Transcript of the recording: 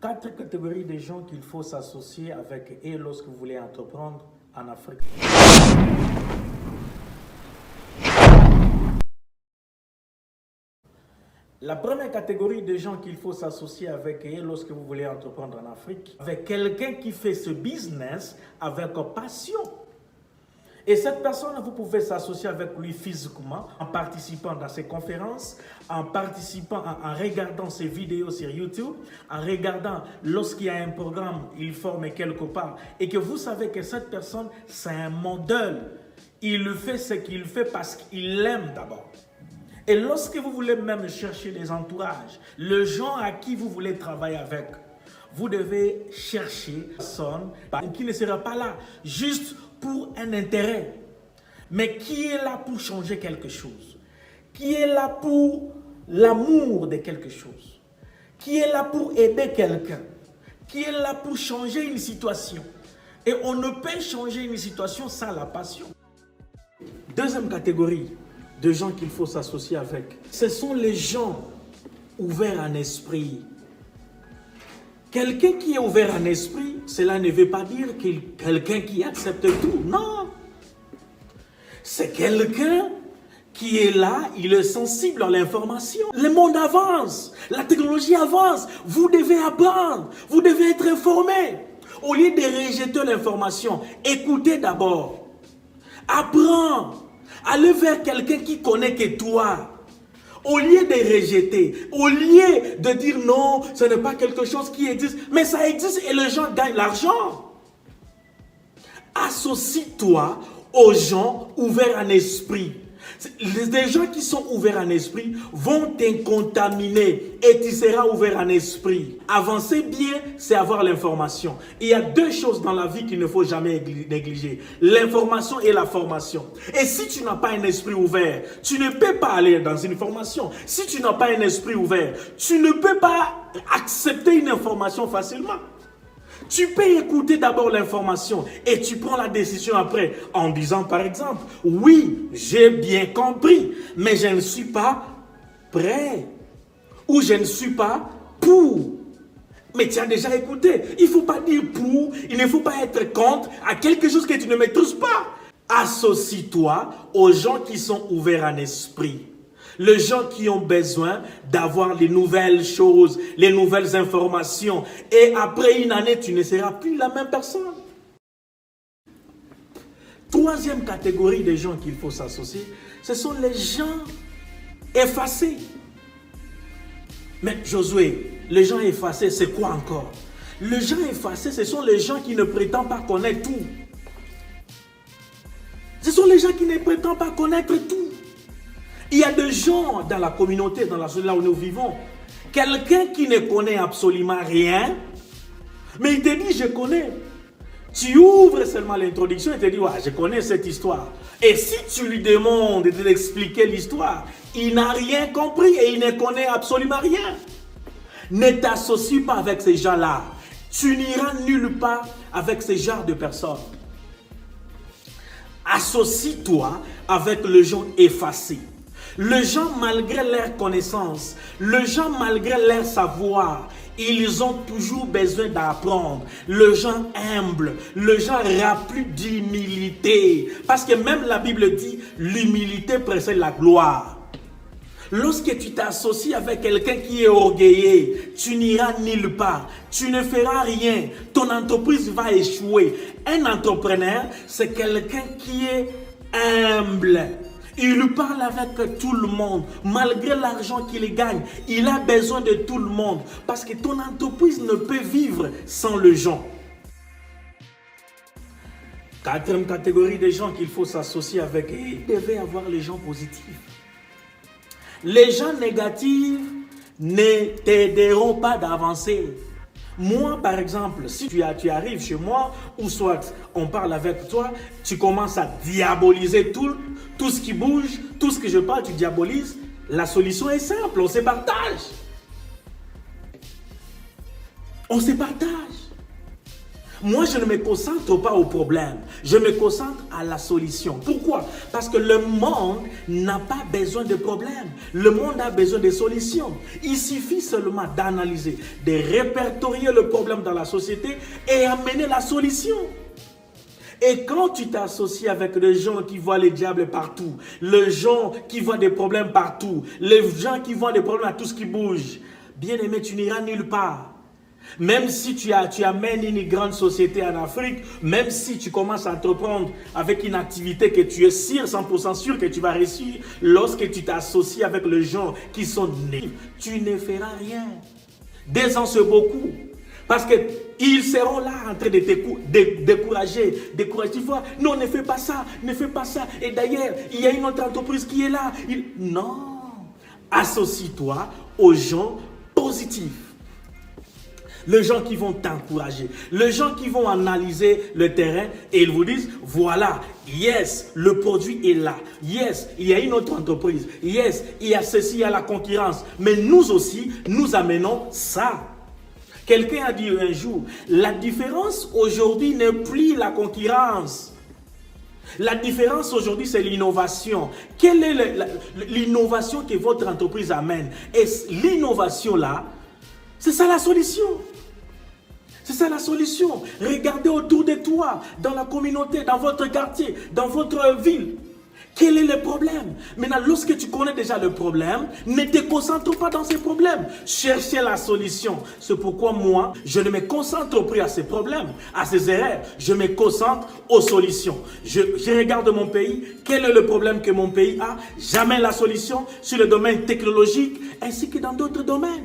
Quatre catégories de gens qu'il faut s'associer avec et lorsque vous voulez entreprendre en Afrique. La première catégorie de gens qu'il faut s'associer avec et lorsque vous voulez entreprendre en Afrique, avec quelqu'un qui fait ce business avec passion. Et cette personne, vous pouvez s'associer avec lui physiquement, en participant dans ses conférences, en participant, en regardant ses vidéos sur YouTube, en regardant lorsqu'il y a un programme, il forme quelque part, et que vous savez que cette personne, c'est un modèle. Il fait ce qu'il fait parce qu'il l'aime d'abord. Et lorsque vous voulez même chercher les entourages, les gens à qui vous voulez travailler avec, vous devez chercher une personne qui ne sera pas là juste pour un intérêt, mais qui est là pour changer quelque chose, qui est là pour l'amour de quelque chose, qui est là pour aider quelqu'un, qui est là pour changer une situation. Et on ne peut changer une situation sans la passion. Deuxième catégorie de gens qu'il faut s'associer avec, ce sont les gens ouverts en esprit. Quelqu'un qui est ouvert en esprit, cela ne veut pas dire quelqu'un qui accepte tout. Non. C'est quelqu'un qui est là, il est sensible à l'information. Le monde avance, la technologie avance. Vous devez apprendre, vous devez être informé. Au lieu de rejeter l'information, écoutez d'abord. Apprends. Allez vers quelqu'un qui connaît que toi. Au lieu de rejeter, au lieu de dire non, ce n'est pas quelque chose qui existe, mais ça existe et les gens gagnent l'argent. Associe-toi aux gens ouverts en esprit. Les gens qui sont ouverts en esprit vont t'incontaminer et tu seras ouvert en esprit. Avancer bien, c'est avoir l'information. Il y a deux choses dans la vie qu'il ne faut jamais négliger. L'information et la formation. Et si tu n'as pas un esprit ouvert, tu ne peux pas aller dans une formation. Si tu n'as pas un esprit ouvert, tu ne peux pas accepter une information facilement. Tu peux écouter d'abord l'information et tu prends la décision après en disant par exemple, oui, j'ai bien compris, mais je ne suis pas prêt ou je ne suis pas pour. Mais tu as déjà écouté. Il ne faut pas dire pour, il ne faut pas être contre à quelque chose que tu ne maîtrises pas. Associe-toi aux gens qui sont ouverts en esprit. Les gens qui ont besoin d'avoir les nouvelles choses, les nouvelles informations. Et après une année, tu ne seras plus la même personne. Troisième catégorie de gens qu'il faut s'associer, ce sont les gens effacés. Mais Josué, les gens effacés, c'est quoi encore? Les gens effacés, ce sont les gens qui ne prétendent pas connaître tout. Ce sont les gens qui ne prétendent pas connaître tout. Il y a des gens dans la communauté, dans la société là où nous vivons, quelqu'un qui ne connaît absolument rien, mais il te dit je connais. Tu ouvres seulement l'introduction et te dis ouais, je connais cette histoire. Et si tu lui demandes de t'expliquer l'histoire, il n'a rien compris et il ne connaît absolument rien. Ne t'associe pas avec ces gens-là. Tu n'iras nulle part avec ce genre de personnes. Associe-toi avec les gens effacés. Les gens, malgré leur connaissance, les gens, malgré leur savoir, ils ont toujours besoin d'apprendre. Les gens humbles, les gens remplis d'humilité. Parce que même la Bible dit, l'humilité précède la gloire. Lorsque tu t'associes avec quelqu'un qui est orgueilleux, tu n'iras nulle part. Tu ne feras rien. Ton entreprise va échouer. Un entrepreneur, c'est quelqu'un qui est humble. Il parle avec tout le monde, malgré l'argent qu'il gagne. Il a besoin de tout le monde parce que ton entreprise ne peut vivre sans les gens. Quatrième catégorie de gens qu'il faut s'associer avec, il devait avoir les gens positifs. Les gens négatifs ne t'aideront pas d'avancer. Moi, par exemple, si tu arrives chez moi, ou soit on parle avec toi, tu commences à diaboliser tout ce qui bouge, tout ce que je parle, tu diabolises. La solution est simple, on se partage. On se partage. Moi, je ne me concentre pas au problème, je me concentre à la solution. Pourquoi? Parce que le monde n'a pas besoin de problèmes, le monde a besoin de solutions. Il suffit seulement d'analyser, de répertorier le problème dans la société et amener la solution. Et quand tu t'associes avec les gens qui voient les diables partout, les gens qui voient des problèmes partout, les gens qui voient des problèmes à tout ce qui bouge, bien aimé, tu n'iras nulle part. Même si tu amènes une grande société en Afrique, même si tu commences à entreprendre avec une activité que tu es sûr, 100% sûr que tu vas réussir, lorsque tu t'associes avec les gens qui sont nés, tu ne feras rien. Des ans, c'est beaucoup. Parce qu'ils seront là en train de te décourager. Tu vois, non, ne fais pas ça, ne fais pas ça. Et d'ailleurs, il y a une autre entreprise qui est là. Non, associe-toi aux gens positifs. Les gens qui vont t'encourager, les gens qui vont analyser le terrain et ils vous disent, voilà, yes, le produit est là, yes, il y a une autre entreprise, yes, il y a ceci, il y a la concurrence, mais nous aussi, nous amenons ça. Quelqu'un a dit un jour, la différence aujourd'hui n'est plus la concurrence. La différence aujourd'hui, c'est l'innovation. Quelle est l'innovation que votre entreprise amène? Et l'innovation là, c'est ça la solution. C'est ça la solution. Regardez autour de toi, dans la communauté, dans votre quartier, dans votre ville. Quel est le problème? Maintenant, lorsque tu connais déjà le problème, ne te concentre pas dans ces problèmes. Cherchez la solution. C'est pourquoi moi, je ne me concentre plus à ces problèmes, à ces erreurs. Je me concentre aux solutions. Je regarde mon pays. Quel est le problème que mon pays a? J'amène la solution sur le domaine technologique ainsi que dans d'autres domaines.